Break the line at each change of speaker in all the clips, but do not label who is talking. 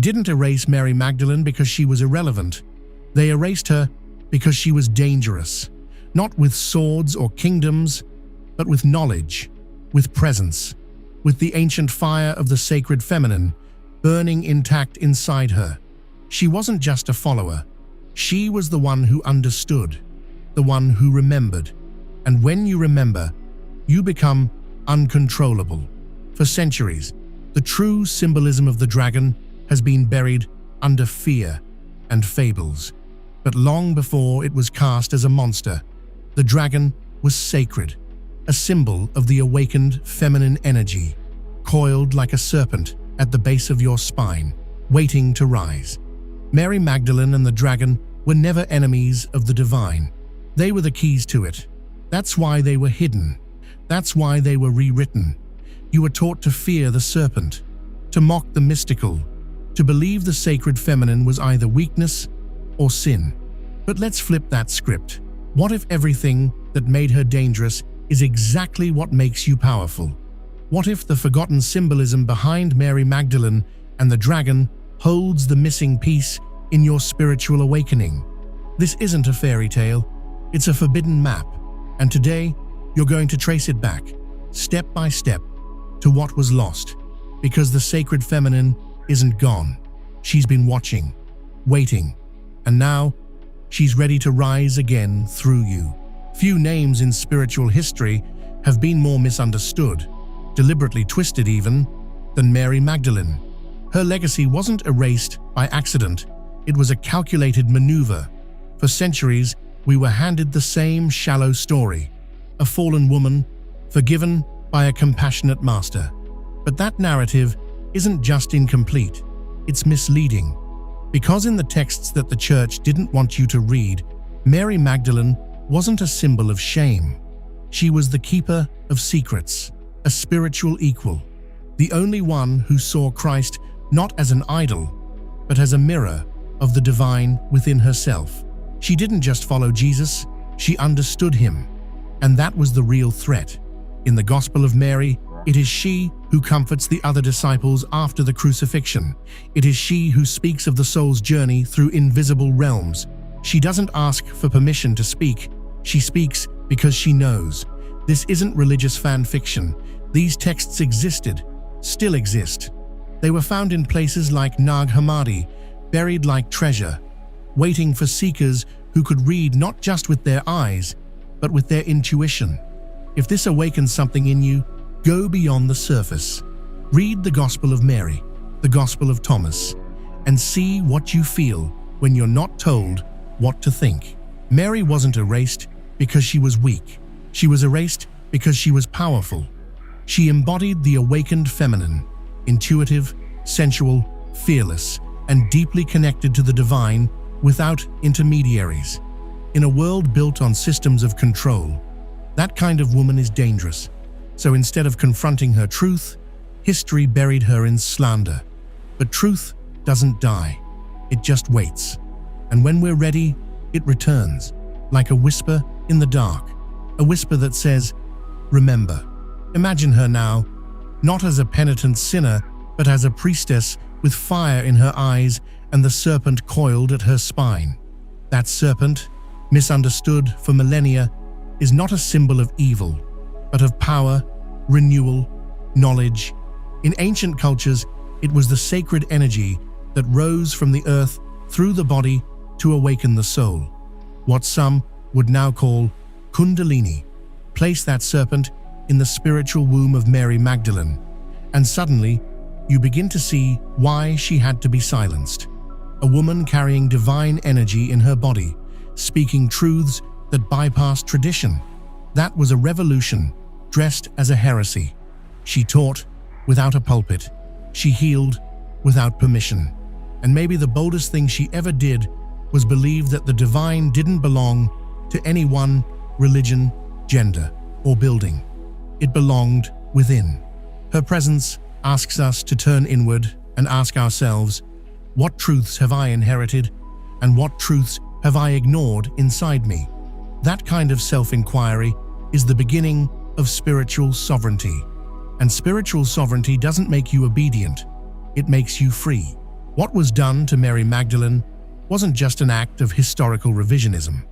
didn't erase Mary Magdalene because she was irrelevant. They erased her because she was dangerous, not with swords or kingdoms, but with knowledge, with presence, with the ancient fire of the sacred feminine burning intact inside her. She wasn't just a follower. She was the one who understood, the one who remembered. And when you remember, you become uncontrollable. For centuries, the true symbolism of the dragon has been buried under fear and fables. But long before it was cast as a monster, the dragon was sacred, a symbol of the awakened feminine energy, coiled like a serpent at the base of your spine, waiting to rise. Mary Magdalene and the dragon were never enemies of the divine. They were the keys to it. That's why they were hidden. That's why they were rewritten. You were taught to fear the serpent, to mock the mystical, to believe the sacred feminine was either weakness or sin. But let's flip that script. What if everything that made her dangerous is exactly what makes you powerful? What if the forgotten symbolism behind Mary Magdalene and the dragon holds the missing piece in your spiritual awakening? This isn't a fairy tale, it's a forbidden map, and today you're going to trace it back, step by step, to what was lost, because the sacred feminine isn't gone. She's been watching, waiting, and now she's ready to rise again through you. Few names in spiritual history have been more misunderstood, deliberately twisted even, than Mary Magdalene. Her legacy wasn't erased by accident, it was a calculated maneuver. For centuries, we were handed the same shallow story, a fallen woman, forgiven by a compassionate master. But that narrative isn't just incomplete, it's misleading. Because in the texts that the church didn't want you to read, Mary Magdalene wasn't a symbol of shame. She was the keeper of secrets, a spiritual equal, the only one who saw Christ not as an idol, but as a mirror of the divine within herself. She didn't just follow Jesus, she understood him. And that was the real threat. In the Gospel of Mary, it is she who comforts the other disciples after the crucifixion. It is she who speaks of the soul's journey through invisible realms. She doesn't ask for permission to speak. She speaks because she knows. This isn't religious fan fiction. These texts existed, still exist. They were found in places like Nag Hammadi, buried like treasure, waiting for seekers who could read not just with their eyes, but with their intuition. If this awakens something in you, go beyond the surface. Read the Gospel of Mary, the Gospel of Thomas, and see what you feel when you're not told what to think. Mary wasn't erased because she was weak. She was erased because she was powerful. She embodied the awakened feminine, intuitive, sensual, fearless, and deeply connected to the divine without intermediaries. In a world built on systems of control, that kind of woman is dangerous. So instead of confronting her truth, history buried her in slander. But truth doesn't die. It just waits. And when we're ready, it returns, like a whisper in the dark, a whisper that says, "Remember." Imagine her now, not as a penitent sinner, but as a priestess with fire in her eyes and the serpent coiled at her spine. That serpent, misunderstood for millennia, is not a symbol of evil, but of power, renewal, knowledge. In ancient cultures, it was the sacred energy that rose from the earth through the body to awaken the soul. What some would now call Kundalini. Place that serpent in the spiritual womb of Mary Magdalene, and suddenly you begin to see why she had to be silenced. A woman carrying divine energy in her body, speaking truths that bypassed tradition. That was a revolution, dressed as a heresy. She taught without a pulpit. She healed without permission. And maybe the boldest thing she ever did was believe that the divine didn't belong to any one religion, gender, or building. It belonged within. Her presence asks us to turn inward and ask ourselves, what truths have I inherited, and what truths have I ignored inside me? That kind of self-inquiry is the beginning of spiritual sovereignty. And spiritual sovereignty doesn't make you obedient, it makes you free. What was done to Mary Magdalene wasn't just an act of historical revisionism.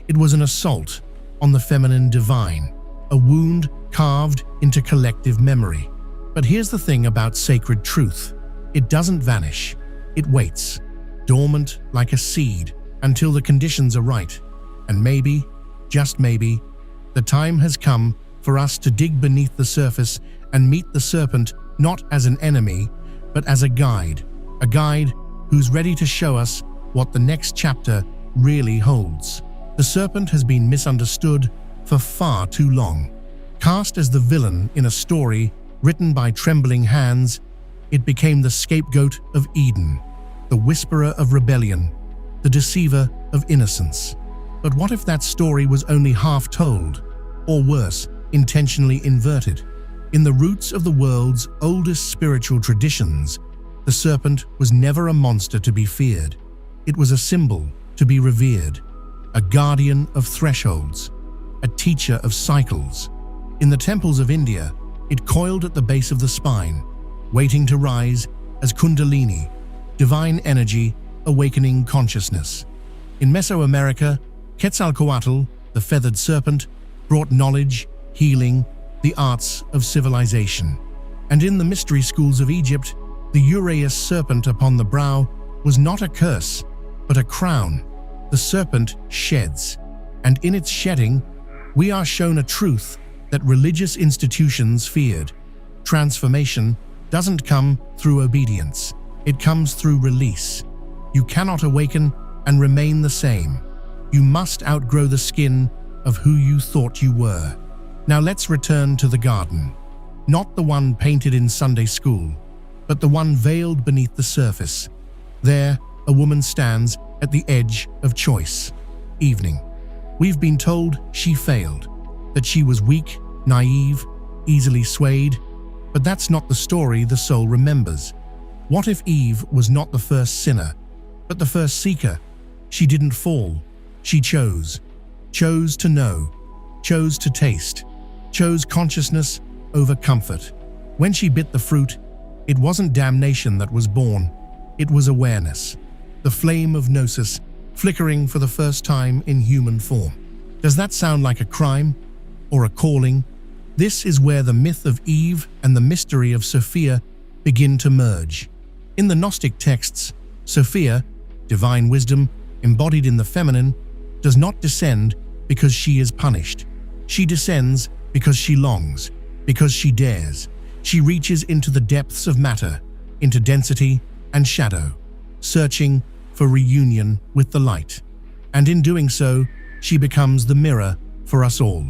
It was an assault on the feminine divine, a wound carved into collective memory. But here's the thing about sacred truth. It doesn't vanish. It waits, dormant like a seed, until the conditions are right. And maybe, just maybe, the time has come for us to dig beneath the surface and meet the serpent not as an enemy, but as a guide who's ready to show us what the next chapter really holds. The serpent has been misunderstood for far too long. Cast as the villain in a story written by trembling hands, it became the scapegoat of Eden, the whisperer of rebellion, the deceiver of innocence. But what if that story was only half told, or worse, intentionally inverted? In the roots of the world's oldest spiritual traditions, the serpent was never a monster to be feared. It was a symbol to be revered, a guardian of thresholds, a teacher of cycles. In the temples of India, it coiled at the base of the spine, waiting to rise as Kundalini, divine energy awakening consciousness. In Mesoamerica, Quetzalcoatl, the feathered serpent, brought knowledge, healing, the arts of civilization. And in the mystery schools of Egypt, the Uraeus serpent upon the brow was not a curse, but a crown. The serpent sheds, and in its shedding, we are shown a truth that religious institutions feared. Transformation doesn't come through obedience. It comes through release. You cannot awaken and remain the same. You must outgrow the skin of who you thought you were. Now let's return to the garden. Not the one painted in Sunday school, but the one veiled beneath the surface. There, a woman stands at the edge of choice. Evening. We've been told she failed, that she was weak, naive, easily swayed, but that's not the story the soul remembers. What if Eve was not the first sinner, but the first seeker? She didn't fall. She chose to know, chose to taste, chose consciousness over comfort. When she bit the fruit, it wasn't damnation that was born, it was awareness, the flame of gnosis flickering for the first time in human form. Does that sound like a crime or a calling? This is where the myth of Eve and the mystery of Sophia begin to merge. In the Gnostic texts, Sophia, divine wisdom embodied in the feminine, does not descend because she is punished. She descends because she longs, because she dares. She reaches into the depths of matter, into density and shadow, searching for reunion with the light. And in doing so, she becomes the mirror for us all,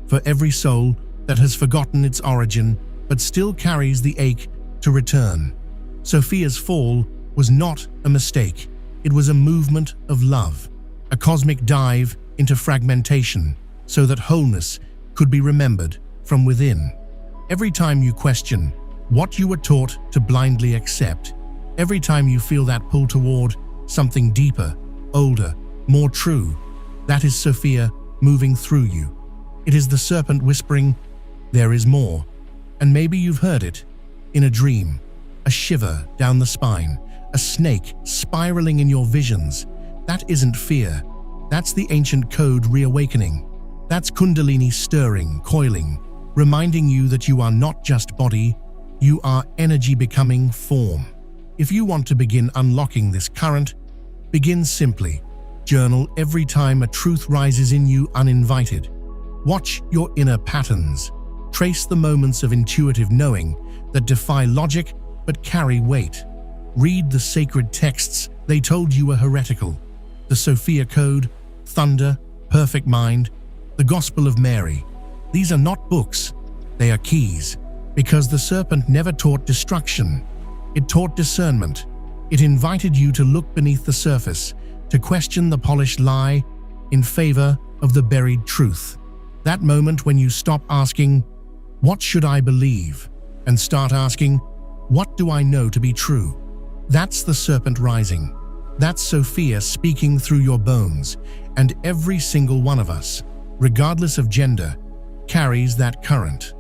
for every soul that has forgotten its origin but still carries the ache to return. Sophia's fall was not a mistake. It was a movement of love, a cosmic dive into fragmentation so that wholeness could be remembered from within. Every time you question what you were taught to blindly accept, every time you feel that pull toward something deeper, older, more true, that is Sophia moving through you. It is the serpent whispering, "There is more." And maybe you've heard it in a dream, a shiver down the spine, a snake spiraling in your visions. That isn't fear. That's the ancient code reawakening. That's Kundalini stirring, coiling, reminding you that you are not just body, you are energy becoming form. If you want to begin unlocking this current, begin simply. Journal every time a truth rises in you uninvited. Watch your inner patterns. Trace the moments of intuitive knowing that defy logic but carry weight. Read the sacred texts they told you were heretical. The Sophia Code, Thunder, Perfect Mind, the Gospel of Mary. These are not books, they are keys, because the serpent never taught destruction. It taught discernment. It invited you to look beneath the surface, to question the polished lie in favor of the buried truth. That moment when you stop asking, "What should I believe?" and start asking, "What do I know to be true?" That's the serpent rising. That's Sophia speaking through your bones, and every single one of us, regardless of gender, carries that current.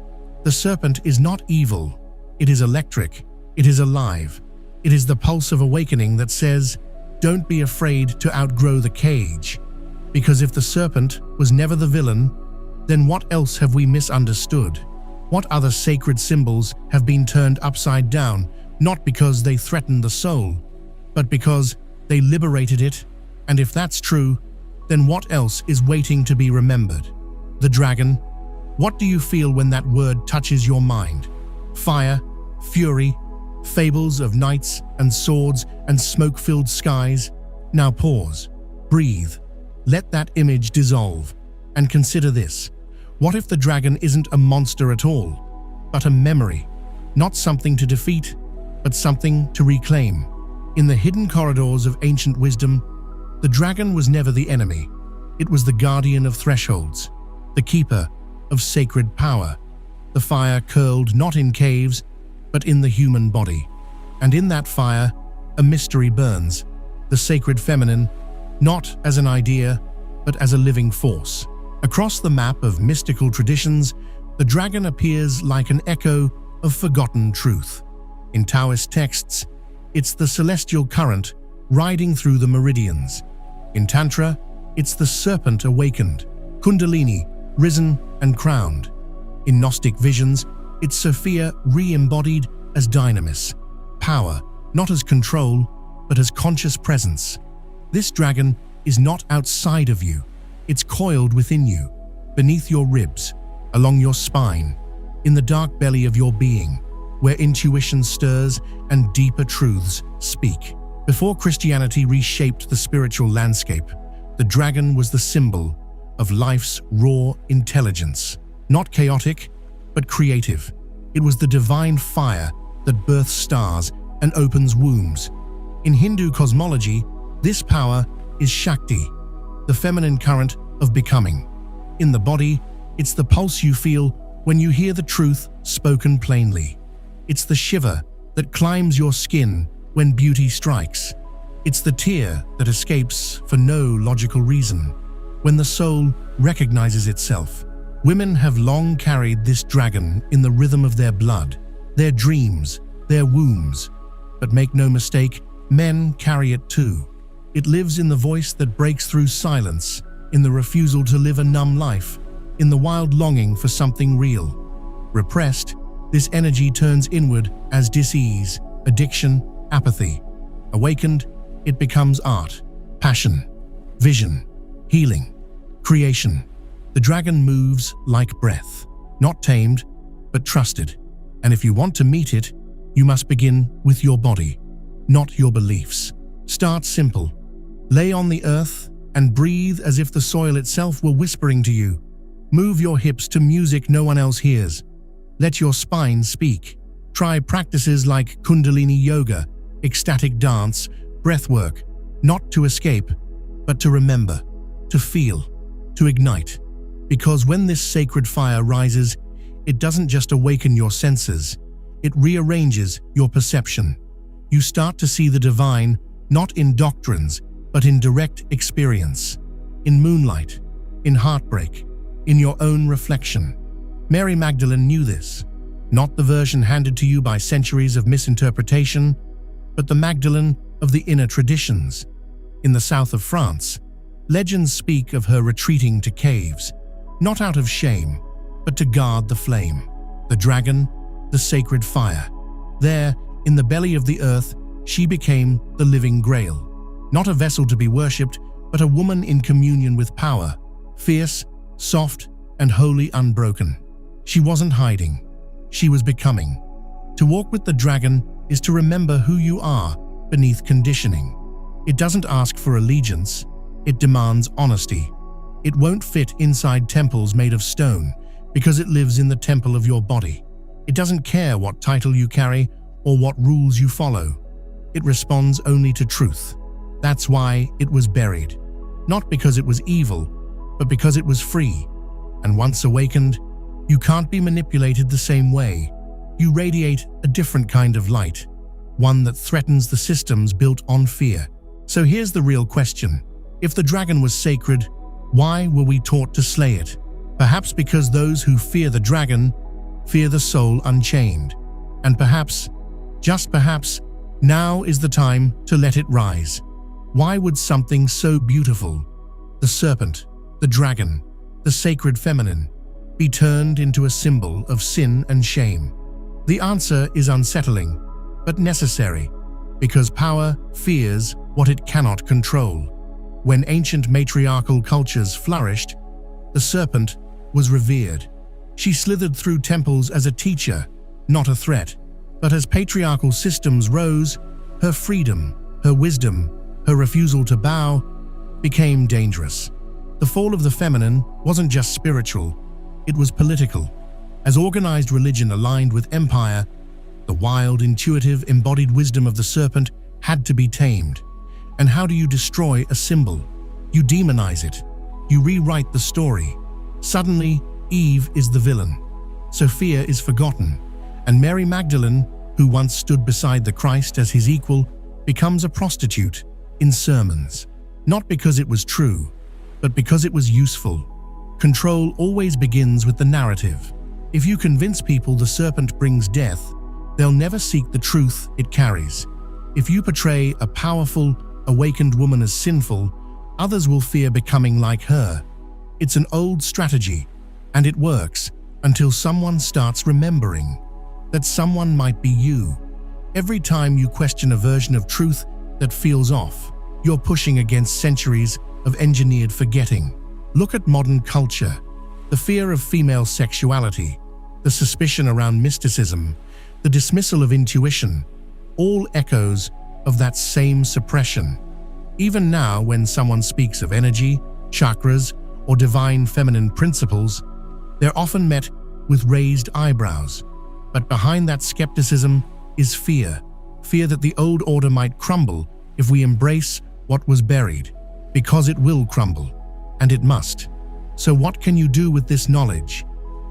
The serpent is not evil. It is electric. It is alive. It is the pulse of awakening that says, don't be afraid to outgrow the cage. Because if the serpent was never the villain, then what else have we misunderstood? What other sacred symbols have been turned upside down, not because they threatened the soul, but because they liberated it? And if that's true, then what else is waiting to be remembered? The dragon. What do you feel when that word touches your mind? Fire, fury, fables of knights and swords and smoke-filled skies. Now pause, breathe, let that image dissolve, and consider this. What if the dragon isn't a monster at all, but a memory, not something to defeat, but something to reclaim? In the hidden corridors of ancient wisdom, the dragon was never the enemy. It was the guardian of thresholds, the keeper of sacred power. The fire curled not in caves, but in the human body. And in that fire, a mystery burns, the sacred feminine, not as an idea, but as a living force. Across the map of mystical traditions, the dragon appears like an echo of forgotten truth. In Taoist texts, it's the celestial current riding through the meridians. In Tantra, it's the serpent awakened, Kundalini, risen and crowned. In Gnostic visions, it's Sophia re-embodied as dynamis, power, not as control, but as conscious presence. This dragon is not outside of you. It's coiled within you, beneath your ribs, along your spine, in the dark belly of your being, where intuition stirs and deeper truths speak. Before Christianity reshaped the spiritual landscape, the dragon was the symbol of life's raw intelligence, not chaotic, but creative. It was the divine fire that births stars and opens wombs. In Hindu cosmology, this power is Shakti, the feminine current of becoming. In the body, it's the pulse you feel when you hear the truth spoken plainly. It's the shiver that climbs your skin when beauty strikes. It's the tear that escapes for no logical reason when the soul recognizes itself. Women have long carried this dragon in the rhythm of their blood, their dreams, their wombs. But make no mistake, men carry it too. It lives in the voice that breaks through silence, in the refusal to live a numb life, in the wild longing for something real. Repressed, this energy turns inward as dis-ease, addiction, apathy. Awakened, it becomes art, passion, vision, healing, creation. The dragon moves like breath, not tamed, but trusted. And if you want to meet it, you must begin with your body, not your beliefs. Start simple. Lay on the earth and breathe as if the soil itself were whispering to you. Move your hips to music no one else hears. Let your spine speak. Try practices like Kundalini yoga, ecstatic dance, breathwork, not to escape, but to remember, to feel, to ignite. Because when this sacred fire rises, it doesn't just awaken your senses, it rearranges your perception. You start to see the divine, not in doctrines, but in direct experience, in moonlight, in heartbreak, in your own reflection. Mary Magdalene knew this, not the version handed to you by centuries of misinterpretation, but the Magdalene of the inner traditions. In the south of France, legends speak of her retreating to caves, not out of shame, but to guard the flame, the dragon, the sacred fire. There, in the belly of the earth, she became the living grail, not a vessel to be worshipped, but a woman in communion with power, fierce, soft, and wholly unbroken. She wasn't hiding, she was becoming. To walk with the dragon is to remember who you are beneath conditioning. It doesn't ask for allegiance, it demands honesty. It won't fit inside temples made of stone because it lives in the temple of your body. It doesn't care what title you carry or what rules you follow. It responds only to truth. That's why it was buried. Not because it was evil, but because it was free. And once awakened, you can't be manipulated the same way. You radiate a different kind of light, one that threatens the systems built on fear. So here's the real question. If the dragon was sacred, why were we taught to slay it? Perhaps because those who fear the dragon fear the soul unchained. And perhaps, just perhaps, Now is the time to let it rise. Why would something so beautiful, the serpent, the dragon, the sacred feminine, be turned into a symbol of sin and shame? The answer is unsettling, but necessary, because power fears what it cannot control. When ancient matriarchal cultures flourished, the serpent was revered. She slithered through temples as a teacher, not a threat. But as patriarchal systems rose, her freedom, her wisdom, her refusal to bow became dangerous. The fall of the feminine wasn't just spiritual, it was political. As organized religion aligned with empire, the wild, intuitive, embodied wisdom of the serpent had to be tamed. And how do you destroy a symbol? You demonize it. You rewrite the story. Suddenly, Eve is the villain. Sophia is forgotten. And Mary Magdalene, who once stood beside the Christ as his equal, becomes a prostitute in sermons. Not because it was true, but because it was useful. Control always begins with the narrative. If you convince people the serpent brings death, they'll never seek the truth it carries. If you portray a powerful, awakened woman as sinful, others will fear becoming like her. It's an old strategy, and it works until someone starts remembering that someone might be you. Every time you question a version of truth that feels off, you're pushing against centuries of engineered forgetting. Look at modern culture. The fear of female sexuality, the suspicion around mysticism, the dismissal of intuition, all echoes of that same suppression. Even now, when someone speaks of energy, chakras, or divine feminine principles, they're often met with raised eyebrows. But behind that skepticism is fear. Fear that the old order might crumble if we embrace what was buried, because it will crumble, and it must. So what can you do with this knowledge?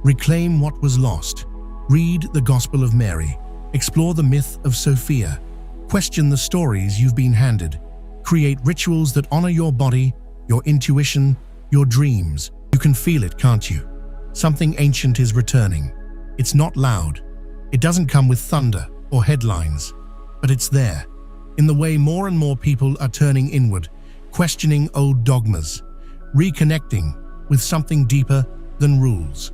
Reclaim what was lost. Read the Gospel of Mary. Explore the myth of Sophia. Question the stories you've been handed. Create rituals that honor your body, your intuition, your dreams. You can feel it, can't you? Something ancient is returning. It's not loud. It doesn't come with thunder or headlines, but it's there, in the way more and more people are turning inward, questioning old dogmas, reconnecting with something deeper than rules.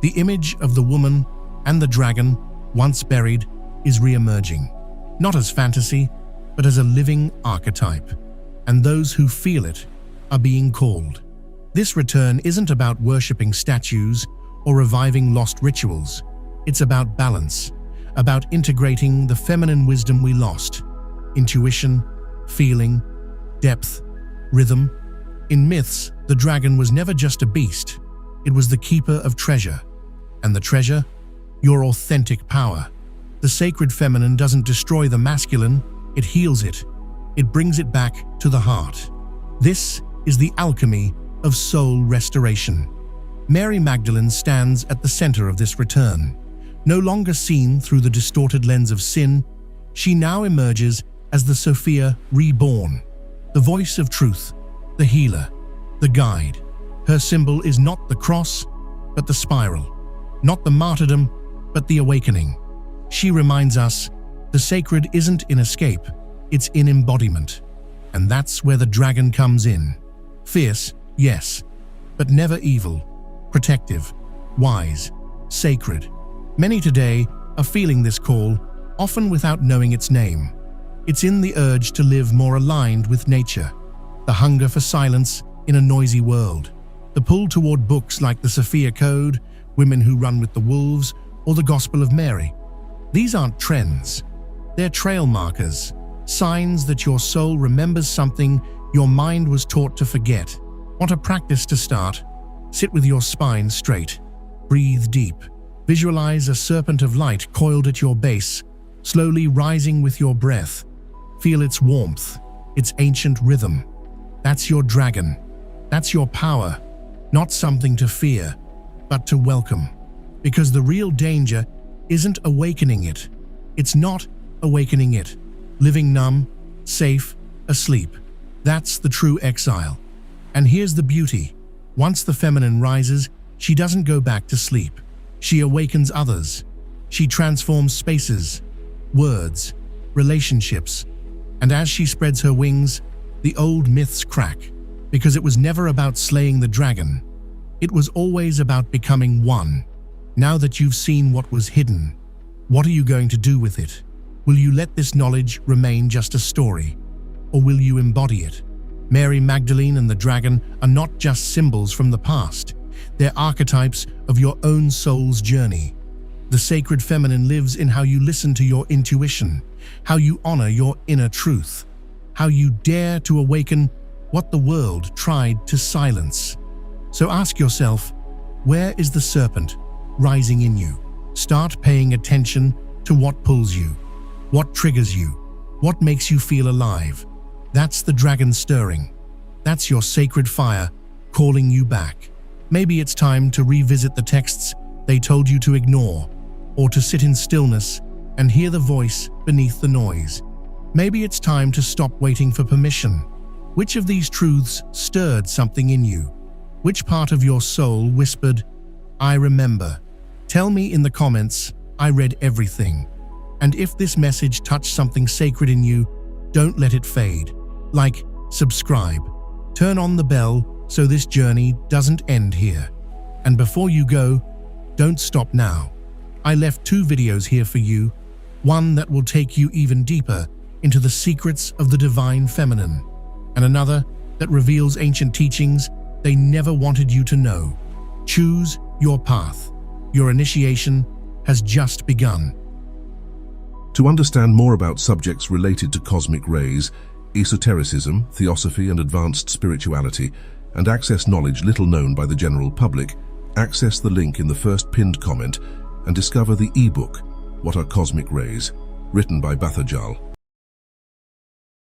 The image of the woman and the dragon, once buried, is re-emerging, not as fantasy, but as a living archetype, and those who feel it are being called. This return isn't about worshipping statues or reviving lost rituals. It's about balance, about integrating the feminine wisdom we lost. Intuition, feeling, depth, rhythm. In myths, the dragon was never just a beast. It was the keeper of treasure. And the treasure? Your authentic power. The sacred feminine doesn't destroy the masculine, it heals it. It brings it back to the heart. This is the alchemy of soul restoration. Mary Magdalene stands at the center of this return. No longer seen through the distorted lens of sin, she now emerges as the Sophia reborn, the voice of truth, the healer, the guide. Her symbol is not the cross, but the spiral, not the martyrdom, but the awakening. She reminds us the sacred isn't in escape, it's in embodiment. And that's where the dragon comes in. Fierce, yes, but never evil, protective, wise, sacred. Many today are feeling this call, often without knowing its name. It's in the urge to live more aligned with nature, the hunger for silence in a noisy world, the pull toward books like the Sophia Code, Women Who Run with the Wolves, or the Gospel of Mary. These aren't trends. They're trail markers, signs that your soul remembers something your mind was taught to forget. Want a practice to start? Sit with your spine straight. Breathe deep. Visualize a serpent of light coiled at your base, slowly rising with your breath. Feel its warmth, its ancient rhythm. That's your dragon. That's your power. Not something to fear, but to welcome. Because the real danger isn't awakening it. It's not awakening it. Living numb, safe, asleep. That's the true exile. And here's the beauty. Once the feminine rises, she doesn't go back to sleep. She awakens others. She transforms spaces, words, relationships. And as she spreads her wings, the old myths crack, because it was never about slaying the dragon. It was always about becoming one. Now that you've seen what was hidden, what are you going to do with it? Will you let this knowledge remain just a story, or will you embody it? Mary Magdalene and the dragon are not just symbols from the past. They're archetypes of your own soul's journey. The sacred feminine lives in how you listen to your intuition, how you honor your inner truth, how you dare to awaken what the world tried to silence. So ask yourself, where is the serpent rising in you? Start paying attention to what pulls you, what triggers you, what makes you feel alive. That's the dragon stirring. That's your sacred fire calling you back. Maybe it's time to revisit the texts they told you to ignore, or to sit in stillness and hear the voice beneath the noise. Maybe it's time to stop waiting for permission. Which of these truths stirred something in you? Which part of your soul whispered, "I remember"? Tell me in the comments, I read everything. And if this message touched something sacred in you, don't let it fade. Like, subscribe, turn on the bell so this journey doesn't end here. And before you go, don't stop now. I left 2 videos here for you, one that will take you even deeper into the secrets of the divine feminine, and another that reveals ancient teachings they never wanted you to know. Choose your path. Your initiation has just begun.
To understand more about subjects related to cosmic rays, esotericism, theosophy and advanced spirituality, and access knowledge little known by the general public, access the link in the first pinned comment and discover the ebook, What Are Cosmic Rays, written by Magdalene.